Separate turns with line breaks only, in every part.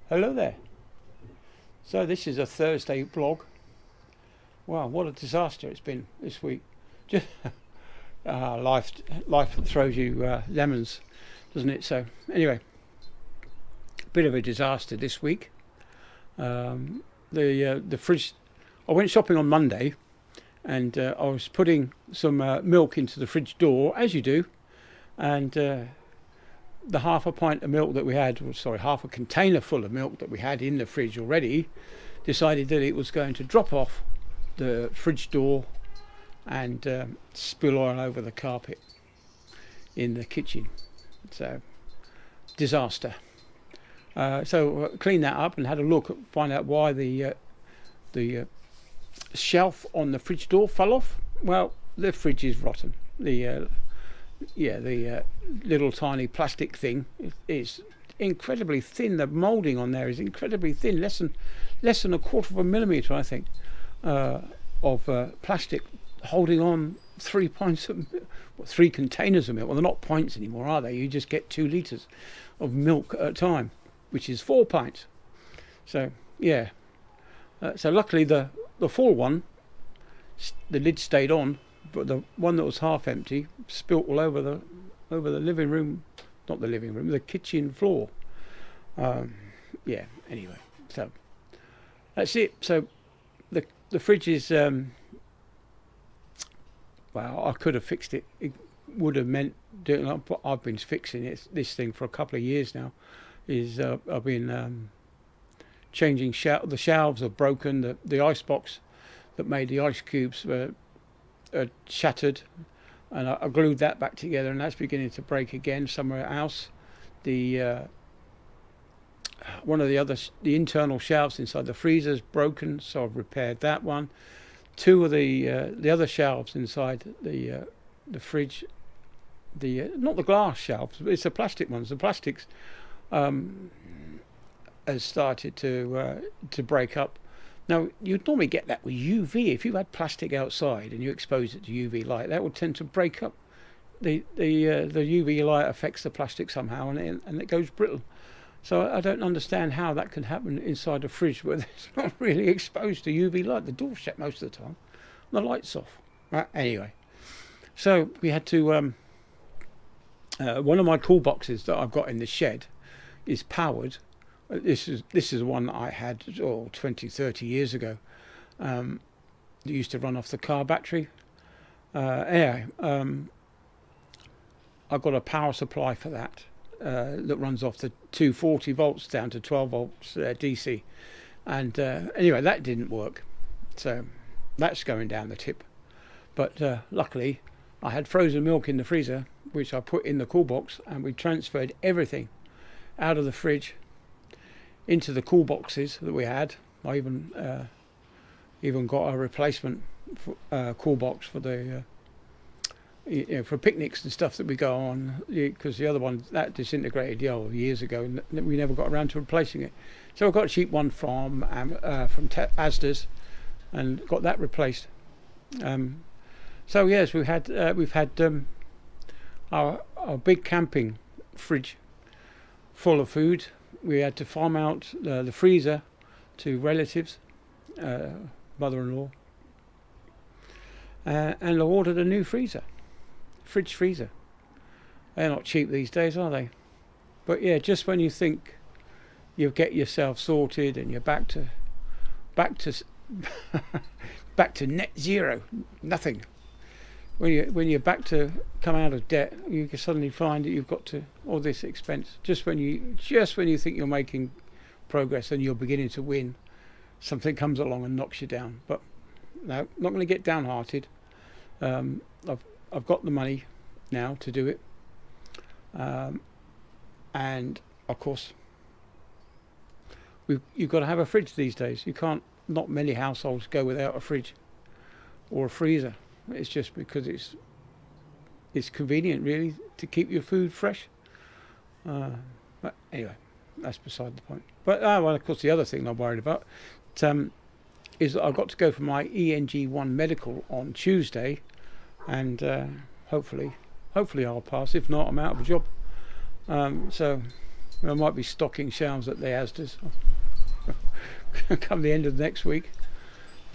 Hello there. So this is a Thursday vlog. Wow, what a disaster it's been this week. Just life throws you lemons, doesn't it? So anyway, bit of a disaster this week. The fridge. I went shopping on Monday, and I was putting some milk into the fridge door, as you do, and the half a pint of milk that we had, half a container full of milk that we had in the fridge already, decided that it was going to drop off the fridge door and spill all over the carpet in the kitchen. So, disaster. So cleaned that up and had a look, find out why the shelf on the fridge door fell off. Well, the fridge is rotten. The little tiny plastic thing is incredibly thin. The moulding on there is incredibly thin, less than a quarter of a millimetre, I think, of plastic holding on 3 pints of 3 containers of milk. Well, they're not pints anymore, are they? You just get 2 litres of milk at a time, which is 4 pints. So yeah. So luckily the full one, the lid stayed on, but the one that was half empty spilt all over the living room, not the living room, the kitchen floor. Yeah. Anyway, so that's it. So the fridge is well, I could have fixed it. It would have meant doing it, but I've been fixing this thing for a couple of years now. I've been changing the shelves are broken. The ice box that made the ice cubes were shattered, and I glued that back together, and that's beginning to break again somewhere else. The one of the internal shelves inside the freezer is broken, so I've repaired that one. 2 of the other shelves inside the fridge, not the glass shelves, but it's the plastic ones. The plastics has started to break up. Now, you'd normally get that with UV. If you had plastic outside and you expose it to UV light, that would tend to break up. The UV light affects the plastic somehow, and it goes brittle. So I don't understand how that can happen inside a fridge where it's not really exposed to UV light. The door's shut most of the time, the light's off. Anyway, so we had to. One of my toolboxes that I've got in the shed is powered. This is one that I had 20-30 years ago. It used to run off the car battery. I've got a power supply for that that runs off the 240 volts down to 12 volts DC, and anyway, that didn't work, so that's going down the tip. But luckily I had frozen milk in the freezer, which I put in the cool box, and we transferred everything out of the fridge into the cool boxes that we had. I even got a replacement cool box for the for picnics and stuff that we go on, because the other one that disintegrated years ago, and we never got around to replacing it. So I got a cheap one from Asda's and got that replaced. So yes, we've had our big camping fridge full of food. We had to farm out the freezer to relatives, mother-in-law, and I ordered a new fridge freezer. They're not cheap these days, are they? But yeah, just when you think you'll get yourself sorted and you're back to back to net zero, nothing. When you're back to come out of debt, you can suddenly find that you've got to all this expense. Just when you think you're making progress and you're beginning to win, something comes along and knocks you down. But no, not going to get downhearted. I've got the money now to do it, and of course, you've got to have a fridge these days. You can't. Not many households go without a fridge or a freezer. It's just because it's convenient, really, to keep your food fresh. But anyway, that's beside the point. But well, of course, the other thing I'm worried about is that I've got to go for my ENG1 medical on Tuesday, and hopefully I'll pass. If not, I'm out of a job. So I might be stocking shelves at the Asda's come the end of next week.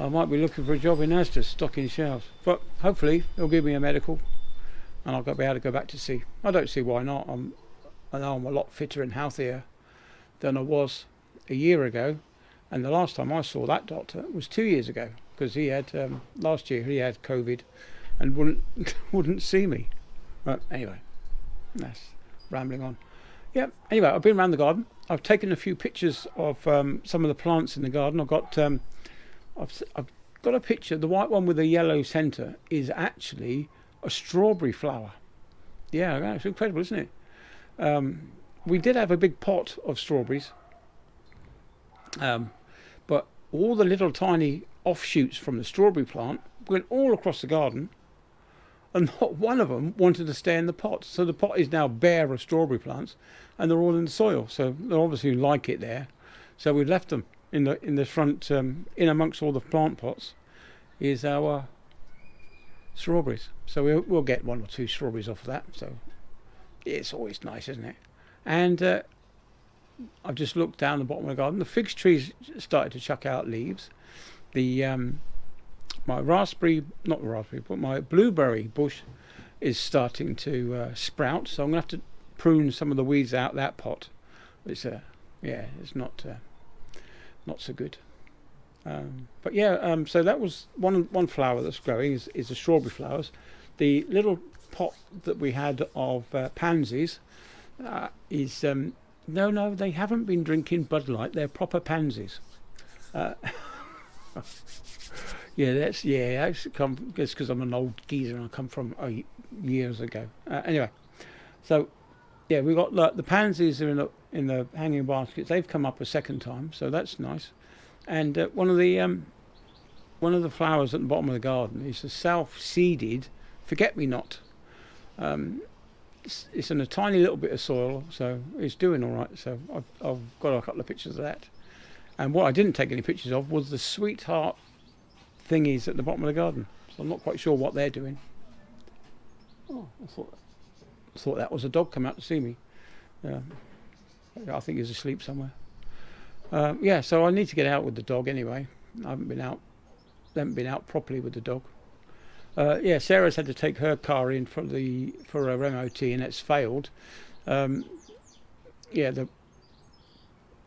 I might be looking for a job in Asda's stocking shelves, but hopefully they'll give me a medical and I'll be able to go back to sea. I don't see why not. I know I'm a lot fitter and healthier than I was a year ago, and the last time I saw that doctor was 2 years ago, because he had last year he had COVID and wouldn't see me. But anyway, that's rambling on. Yeah. Anyway, I've been around the garden. I've taken a few pictures of some of the plants in the garden. I've got a picture. The white one with the yellow centre is actually a strawberry flower. Yeah, it's incredible, isn't it? We did have a big pot of strawberries, but all the little tiny offshoots from the strawberry plant went all across the garden, and not one of them wanted to stay in the pot. So the pot is now bare of strawberry plants, and they're all in the soil. So they obviously like it there. So we've left them in the front, in amongst all the plant pots, is our strawberries. So we'll get 1 or 2 strawberries off of that. So it's always nice, isn't it? And I've just looked down the bottom of the garden. The fig trees started to chuck out leaves. The my my blueberry bush is starting to sprout. So I'm going to have to prune some of the weeds out that pot. It's it's not so good. But yeah, so that was one flower that's growing is the strawberry flowers. The little pot that we had of pansies is no, they haven't been drinking Bud Light. They're proper pansies. That's because I'm an old geezer and I come from years ago. Anyway, so yeah, we got the pansies are in the hanging baskets. They've come up a second time, so that's nice. And one of the flowers at the bottom of the garden is a self-seeded forget-me-not. It's in a tiny little bit of soil, so it's doing all right. So I've got a couple of pictures of that. And what I didn't take any pictures of was the sweetheart thingies at the bottom of the garden. So I'm not quite sure what they're doing. Oh, I thought that was a dog come out to see me. I think he's asleep somewhere. So I need to get out with the dog anyway. I haven't been out properly with the dog. Sarah's had to take her car in for her MOT and it's failed.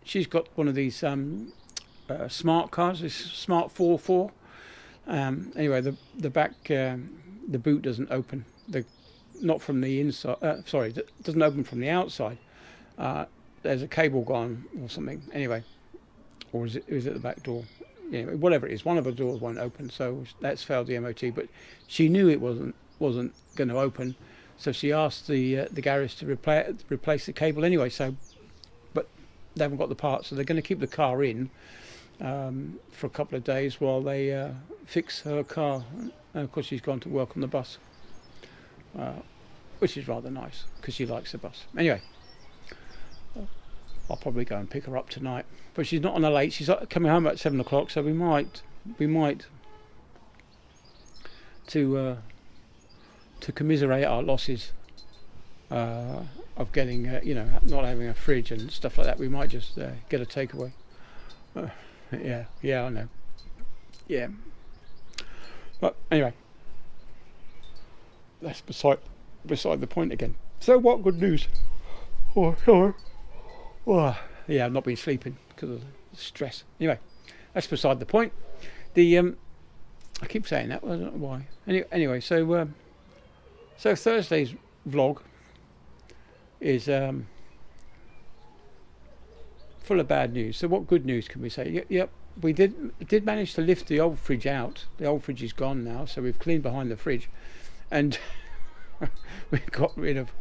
She's got one of these smart cars, this Smart 4.4. Anyway, the back, the boot doesn't open. Not from the inside. It doesn't open from the outside. There's a cable gone or something. Anyway, or is it the back door? Anyway, whatever it is, one of the doors won't open, so that's failed the MOT. But she knew it wasn't going to open, so she asked the garage to replace the cable anyway. So, but they haven't got the parts, so they're going to keep the car in for a couple of days while they fix her car. And of course, she's gone to work on the bus, which is rather nice because she likes the bus. Anyway, I'll probably go and pick her up tonight, but she's not on a late. She's coming home at 7 o'clock, so we might to commiserate our losses of getting not having a fridge and stuff like that. We might just get a takeaway. I know. Yeah, but anyway, that's beside the point again. So what good news? Oh, sorry. Well, yeah, I've not been sleeping because of the stress. Anyway, that's beside the point. I keep saying that. I don't know why. Anyway, so Thursday's vlog is full of bad news. So what good news can we say? Yep, we did manage to lift the old fridge out. The old fridge is gone now, so we've cleaned behind the fridge, and we've got rid of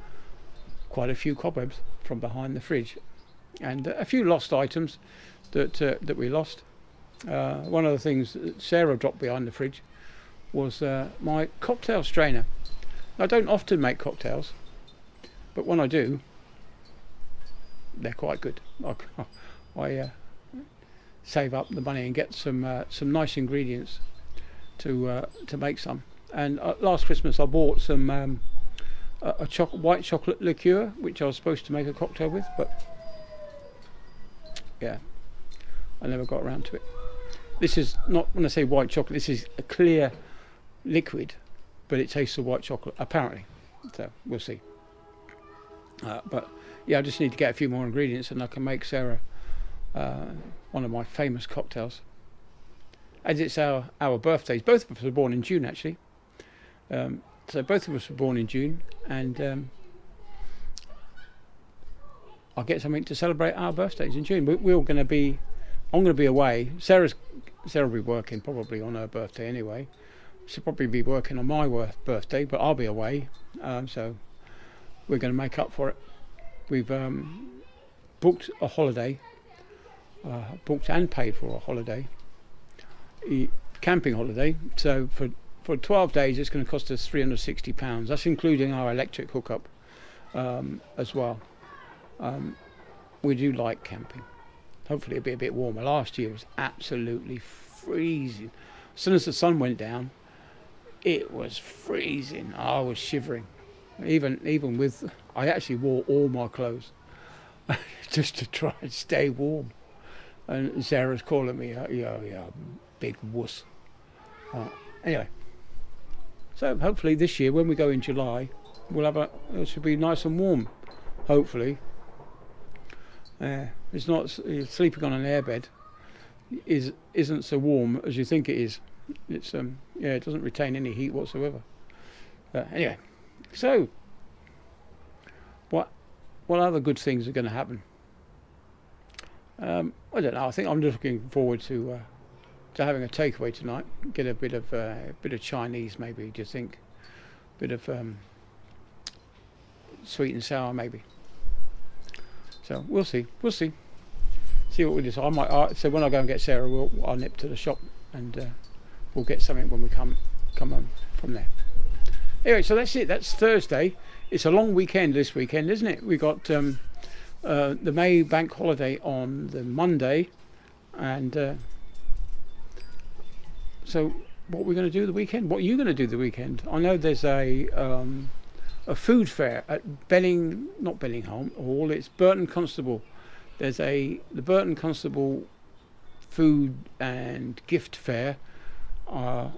quite a few cobwebs from behind the fridge. And a few lost items that we lost. One of the things that Sarah dropped behind the fridge was my cocktail strainer. I don't often make cocktails, but when I do, they're quite good. I save up the money and get some nice ingredients to make some. And last Christmas I bought some white chocolate liqueur, which I was supposed to make a cocktail with, but Yeah, I never got around to it. This is not, when I say white chocolate, this is a clear liquid, but it tastes of white chocolate, apparently. So we'll see. But yeah, I just need to get a few more ingredients and I can make Sarah one of my famous cocktails. As it's our birthdays, both of us were born in June actually. So both of us were born in June, and I'll get something to celebrate our birthdays in June. I'm going to be away. Sarah will be working probably on her birthday anyway. She'll probably be working on my birthday, but I'll be away. So we're going to make up for it. We've booked a holiday, booked and paid for a holiday, camping holiday. So for 12 days, it's going to cost us £360. That's including our electric hookup as well. We do like camping. Hopefully it'll be a bit warmer. Last year was absolutely freezing. As soon as the sun went down, it was freezing. I was shivering. Even with, I actually wore all my clothes just to try and stay warm. And Sarah's calling me, yeah, big wuss. Anyway, so hopefully this year when we go in July, it should be nice and warm. Hopefully. It's not sleeping on an airbed isn't so warm as you think it is. It's it doesn't retain any heat whatsoever. Anyway, so what other good things are going to happen? I don't know. I think I'm just looking forward to having a takeaway tonight. Get a bit of Chinese maybe. Do you think? Bit of sweet and sour maybe. So we'll see. See what we decide. So when I go and get Sarah, I'll nip to the shop and we'll get something when we come on from there. Anyway, so that's it. That's Thursday. It's a long weekend this weekend, isn't it? We got the May bank holiday on the Monday, and so what we're going to do the weekend? What are you going to do the weekend? I know there's a food fair at not Bellingham Hall. It's Burton Constable. There's the Burton Constable food and gift fair on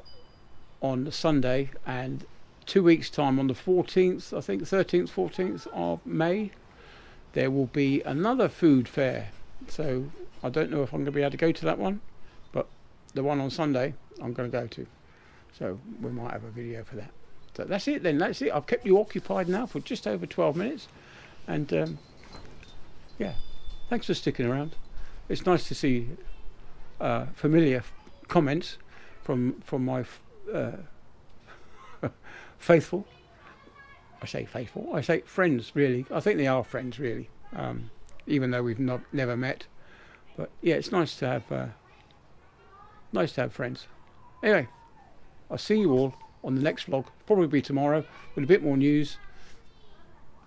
the Sunday, and 2 weeks time on the 14th, I think 13th, 14th of May, there will be another food fair. So I don't know if I'm going to be able to go to that one, but the one on Sunday I'm going to go to. So we might have a video for that. So that's it then. That's it. I've kept you occupied now for just over 12 minutes, and yeah, thanks for sticking around. It's nice to see familiar comments from my faithful. I say faithful. I say friends. Really, I think they are friends. Really, even though we've never met. But yeah, it's nice to have friends. Anyway, I'll see you all on the next vlog. Probably be tomorrow with a bit more news.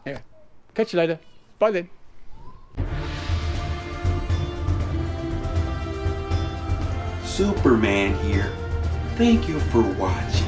Yeah, catch you later. Bye then.
Superman here. Thank you for watching.